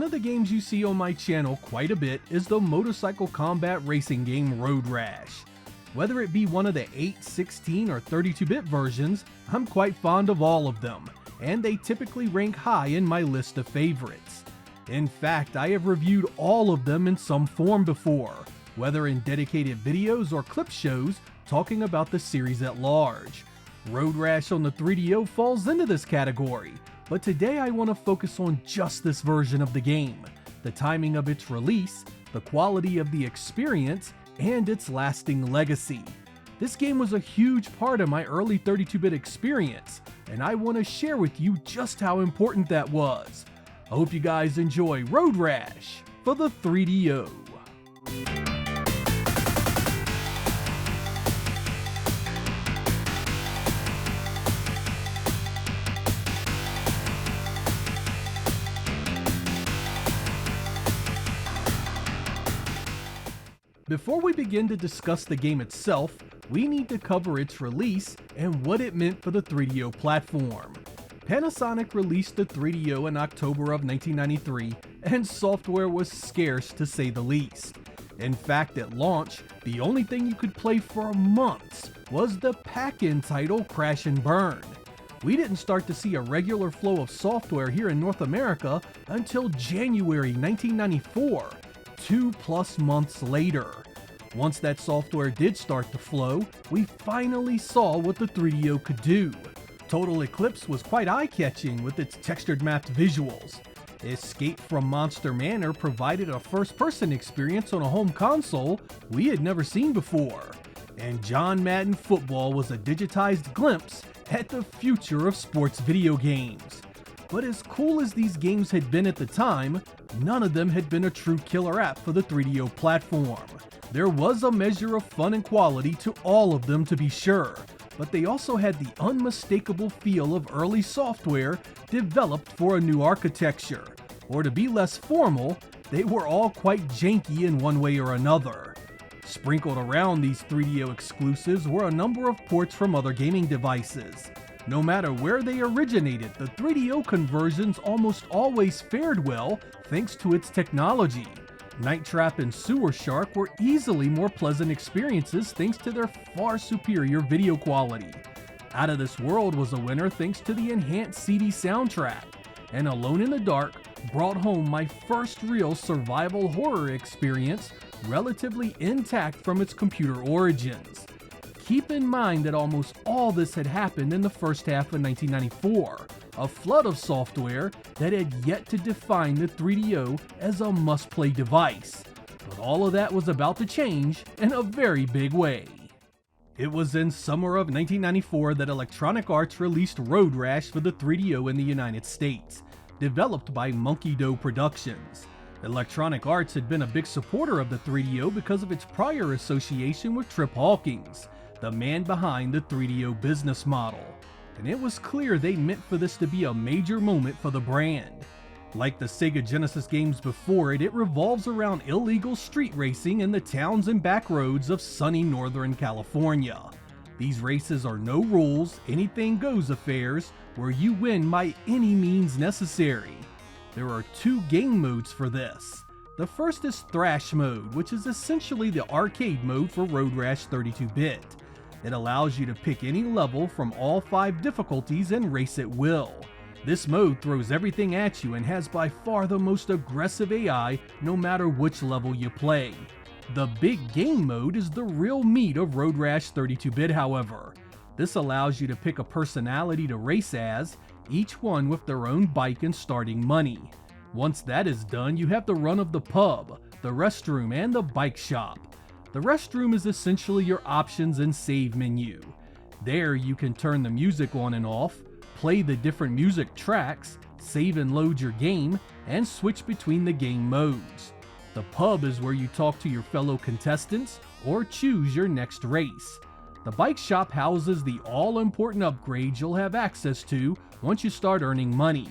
of the games you see on my channel quite a bit is the motorcycle combat racing game Road Rash. Whether it be one of the 8, 16, or 32-bit versions, I'm quite fond of all of them, and they typically rank high in my list of favorites. In fact, I have reviewed all of them in some form before, whether in dedicated videos or clip shows talking about the series at large. Road Rash on the 3DO falls into this category, but today I want to focus on just this version of the game, the timing of its release, the quality of the experience, and its lasting legacy. This game was a huge part of my early 32-bit experience, and I want to share with you just how important that was. I hope you guys enjoy Road Rash for the 3DO. Before we begin to discuss the game itself, we need to cover its release and what it meant for the 3DO platform. Panasonic released the 3DO in October of 1993, and software was scarce to say the least. In fact, at launch, the only thing you could play for months was the pack-in title Crash and Burn. We didn't start to see a regular flow of software here in North America until January 1994. 2+ months later. Once that software did start to flow, we finally saw what the 3DO could do. Total Eclipse was quite eye-catching with its textured mapped visuals. Escape from Monster Manor provided a first-person experience on a home console we had never seen before. And John Madden Football was a digitized glimpse at the future of sports video games. But as cool as these games had been at the time, none of them had been a true killer app for the 3DO platform. There was a measure of fun and quality to all of them, to be sure, but they also had the unmistakable feel of early software developed for a new architecture. Or to be less formal, they were all quite janky in one way or another. Sprinkled around these 3DO exclusives were a number of ports from other gaming devices. No matter where they originated, the 3DO conversions almost always fared well thanks to its technology. Night Trap and Sewer Shark were easily more pleasant experiences thanks to their far superior video quality. Out of This World was a winner thanks to the enhanced CD soundtrack, and Alone in the Dark brought home my first real survival horror experience relatively intact from its computer origins. Keep in mind that almost all this had happened in the first half of 1994, a flood of software that had yet to define the 3DO as a must-play device. But all of that was about to change in a very big way. It was in summer of 1994 that Electronic Arts released Road Rash for the 3DO in the United States, developed by Monkey Dough Productions. Electronic Arts had been a big supporter of the 3DO because of its prior association with Trip Hawkins, the man behind the 3DO business model, and it was clear they meant for this to be a major moment for the brand. Like the Sega Genesis games before it, it revolves around illegal street racing in the towns and back roads of sunny Northern California. These races are no rules, anything goes affairs where you win by any means necessary. There are 2 game modes for this. The first is Thrash mode, which is essentially the arcade mode for Road Rash 32-bit. It allows you to pick any level from all 5 difficulties and race at will. This mode throws everything at you and has by far the most aggressive AI no matter which level you play. The big game mode is the real meat of Road Rash 32-bit, however. This allows you to pick a personality to race as, each one with their own bike and starting money. Once that is done, you have the run of the pub, the restroom, and the bike shop. The restroom is essentially your options and save menu. There you can turn the music on and off, play the different music tracks, save and load your game, and switch between the game modes. The pub is where you talk to your fellow contestants or choose your next race. The bike shop houses the all-important upgrades you'll have access to once you start earning money.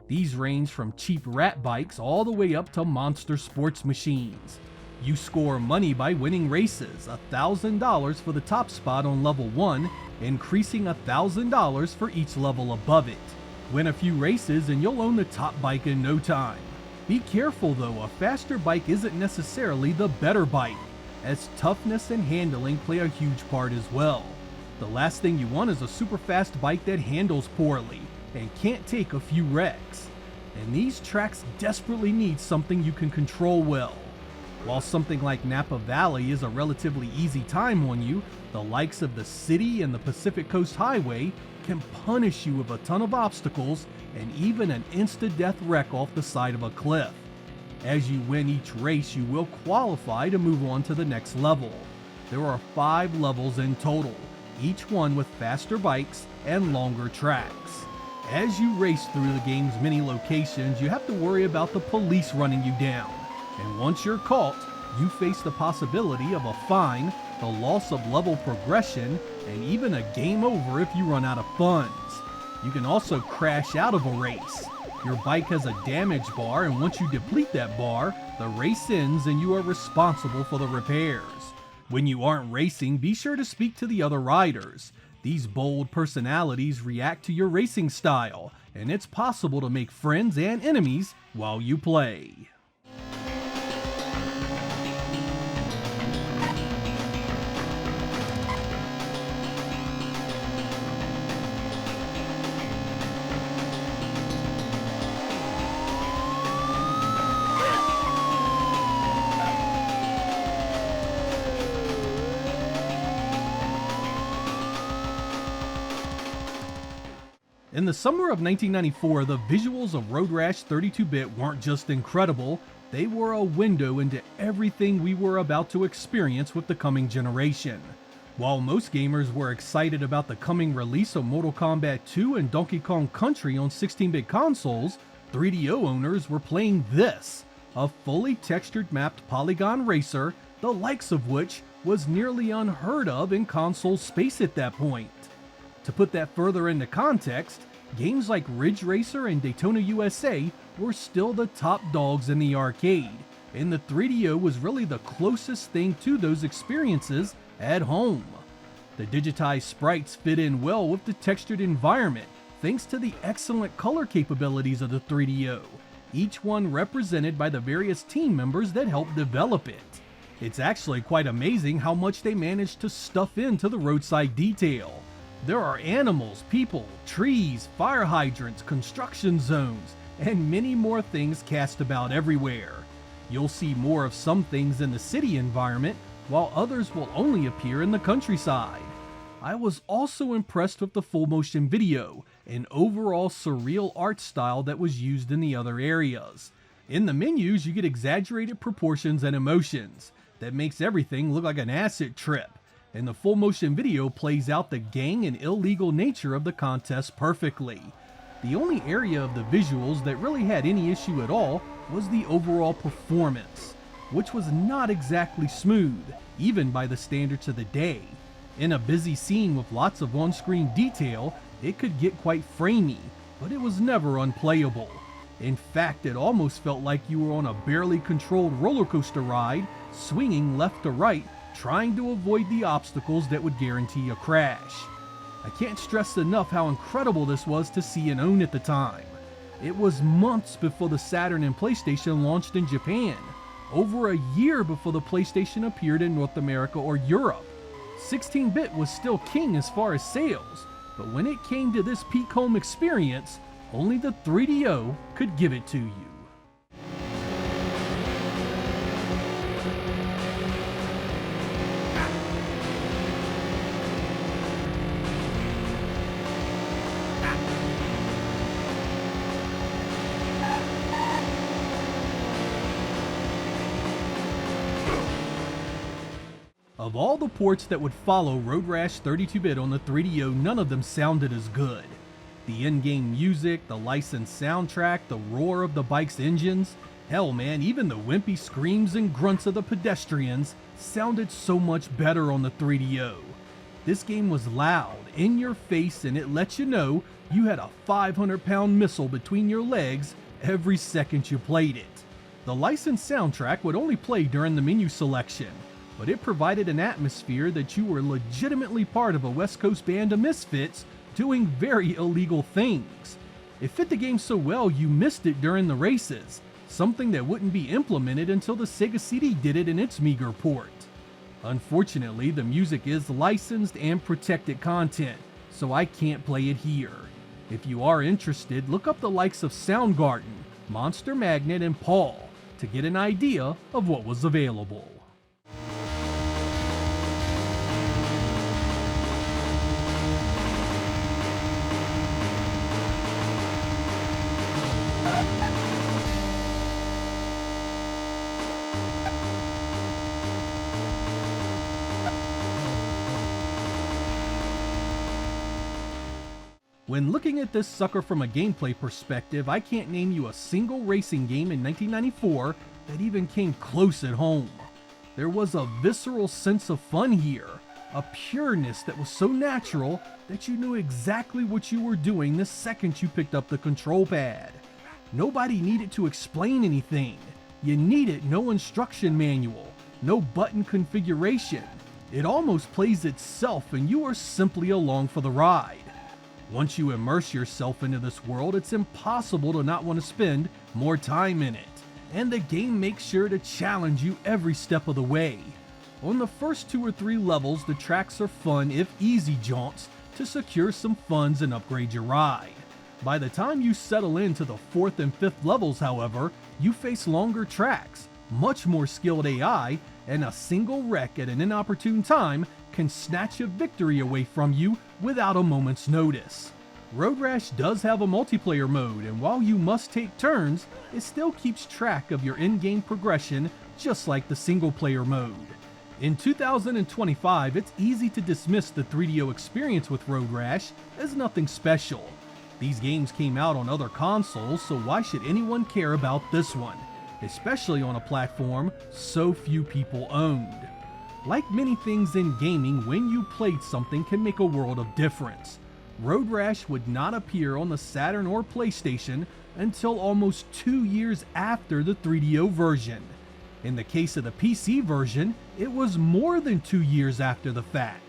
These range from cheap rat bikes all the way up to monster sports machines. You score money by winning races, $1,000 for the top spot on level 1, increasing $1,000 for each level above it. Win a few races and you'll own the top bike in no time. Be careful though, a faster bike isn't necessarily the better bike, as toughness and handling play a huge part as well. The last thing you want is a super fast bike that handles poorly and can't take a few wrecks. And these tracks desperately need something you can control well. While something like Napa Valley is a relatively easy time on you, the likes of the city and the Pacific Coast Highway can punish you with a ton of obstacles and even an insta-death wreck off the side of a cliff. As you win each race, you will qualify to move on to the next level. There are 5 levels in total, each one with faster bikes and longer tracks. As you race through the game's many locations, you have to worry about the police running you down. And once you're caught, you face the possibility of a fine, the loss of level progression, and even a game over if you run out of funds. You can also crash out of a race. Your bike has a damage bar, and once you deplete that bar, the race ends and you are responsible for the repairs. When you aren't racing, be sure to speak to the other riders. These bold personalities react to your racing style, and it's possible to make friends and enemies while you play. In the summer of 1994, the visuals of Road Rash 32-bit weren't just incredible, they were a window into everything we were about to experience with the coming generation. While most gamers were excited about the coming release of Mortal Kombat 2 and Donkey Kong Country on 16-bit consoles, 3DO owners were playing this, a fully textured mapped polygon racer, the likes of which was nearly unheard of in console space at that point. To put that further into context, games like Ridge Racer and Daytona USA were still the top dogs in the arcade, and the 3DO was really the closest thing to those experiences at home. The digitized sprites fit in well with the textured environment, thanks to the excellent color capabilities of the 3DO, each one represented by the various team members that helped develop it. It's actually quite amazing how much they managed to stuff into the roadside detail. There are animals, people, trees, fire hydrants, construction zones, and many more things cast about everywhere. You'll see more of some things in the city environment, while others will only appear in the countryside. I was also impressed with the full motion video, an overall surreal art style that was used in the other areas. In the menus, you get exaggerated proportions and emotions that makes everything look like an acid trip. And the full motion video plays out the gang and illegal nature of the contest perfectly. The only area of the visuals that really had any issue at all was the overall performance, which was not exactly smooth, even by the standards of the day. In a busy scene with lots of on-screen detail, it could get quite framey, but it was never unplayable. In fact, it almost felt like you were on a barely controlled roller coaster ride, swinging left to right, trying to avoid the obstacles that would guarantee a crash. I can't stress enough how incredible this was to see and own at the time. It was months before the Saturn and PlayStation launched in Japan, over a year before the PlayStation appeared in North America or Europe. 16-bit was still king as far as sales, but when it came to this peak home experience, only the 3DO could give it to you. Of all the ports that would follow Road Rash 32-bit on the 3DO, none of them sounded as good. The in-game music, the licensed soundtrack, the roar of the bike's engines, hell man, even the wimpy screams and grunts of the pedestrians sounded so much better on the 3DO. This game was loud, in your face, and it let you know you had a 500-pound missile between your legs every second you played it. The licensed soundtrack would only play during the menu selection, but it provided an atmosphere that you were legitimately part of a West Coast band of misfits doing very illegal things. It fit the game so well you missed it during the races, something that wouldn't be implemented until the Sega CD did it in its meager port. Unfortunately, the music is licensed and protected content, so I can't play it here. If you are interested, look up the likes of Soundgarden, Monster Magnet, and Paul to get an idea of what was available. When looking at this sucker from a gameplay perspective, I can't name you a single racing game in 1994 that even came close at home. There was a visceral sense of fun here, a pureness that was so natural that you knew exactly what you were doing the second you picked up the control pad. Nobody needed to explain anything. You needed no instruction manual, no button configuration. It almost plays itself and you are simply along for the ride. Once you immerse yourself into this world, it's impossible to not want to spend more time in it. And the game makes sure to challenge you every step of the way. On the first 2 or 3 levels, the tracks are fun, if easy jaunts, to secure some funds and upgrade your ride. By the time you settle into the 4th and 5th levels, however, you face longer tracks, much more skilled AI, and a single wreck at an inopportune time can snatch a victory away from you without a moment's notice. Road Rash does have a multiplayer mode, and while you must take turns, it still keeps track of your in-game progression just like the single-player mode. In 2025, it's easy to dismiss the 3DO experience with Road Rash as nothing special. These games came out on other consoles, so why should anyone care about this one, especially on a platform so few people owned? Like many things in gaming, when you played something can make a world of difference. Road Rash would not appear on the Saturn or PlayStation until almost 2 years after the 3DO version. In the case of the PC version, it was more than 2 years after the fact.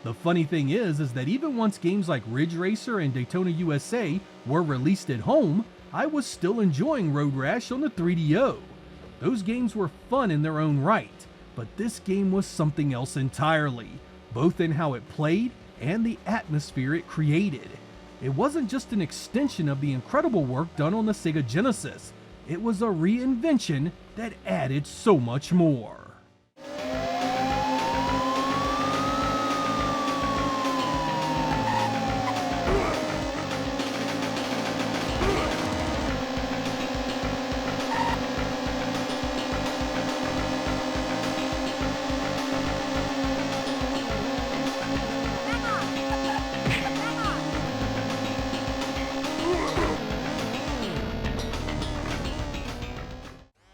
The funny thing is that even once games like Ridge Racer and Daytona USA were released at home, I was still enjoying Road Rash on the 3DO. Those games were fun in their own right, but this game was something else entirely, both in how it played and the atmosphere it created. It wasn't just an extension of the incredible work done on the Sega Genesis, it was a reinvention that added so much more.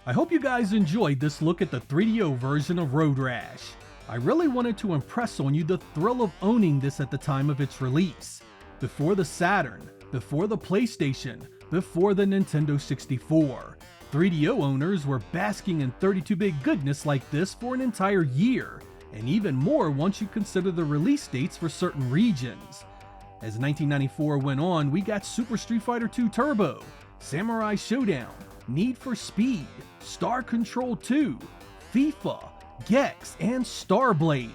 I hope you guys enjoyed this look at the 3DO version of Road Rash. I really wanted to impress on you the thrill of owning this at the time of its release. Before the Saturn, before the PlayStation, before the Nintendo 64. 3DO owners were basking in 32-bit goodness like this for an entire year, and even more once you consider the release dates for certain regions. As 1994 went on, we got Super Street Fighter II Turbo, Samurai Showdown, Need for Speed, Star Control 2, FIFA, Gex, and Starblade,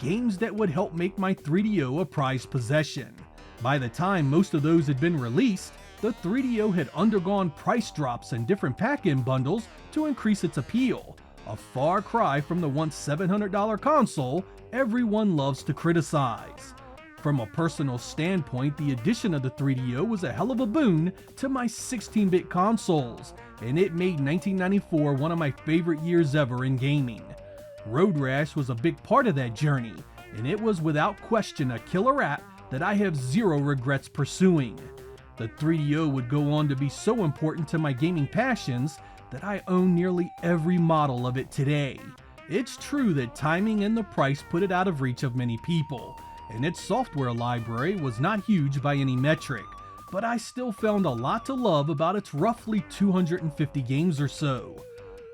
games that would help make my 3DO a prized possession. By the time most of those had been released, the 3DO had undergone price drops and different pack-in bundles to increase its appeal, a far cry from the once $700 console everyone loves to criticize. From a personal standpoint, the addition of the 3DO was a hell of a boon to my 16-bit consoles, and it made 1994 one of my favorite years ever in gaming. Road Rash was a big part of that journey, and it was without question a killer app that I have zero regrets pursuing. The 3DO would go on to be so important to my gaming passions that I own nearly every model of it today. It's true that timing and the price put it out of reach of many people, and its software library was not huge by any metric, but I still found a lot to love about its roughly 250 games or so.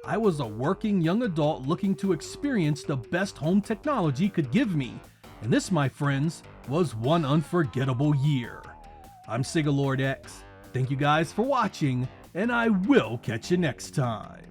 I was a working young adult looking to experience the best home technology could give me, and this, my friends, was one unforgettable year. I'm Sega Lord X. Thank you guys for watching, and I will catch you next time.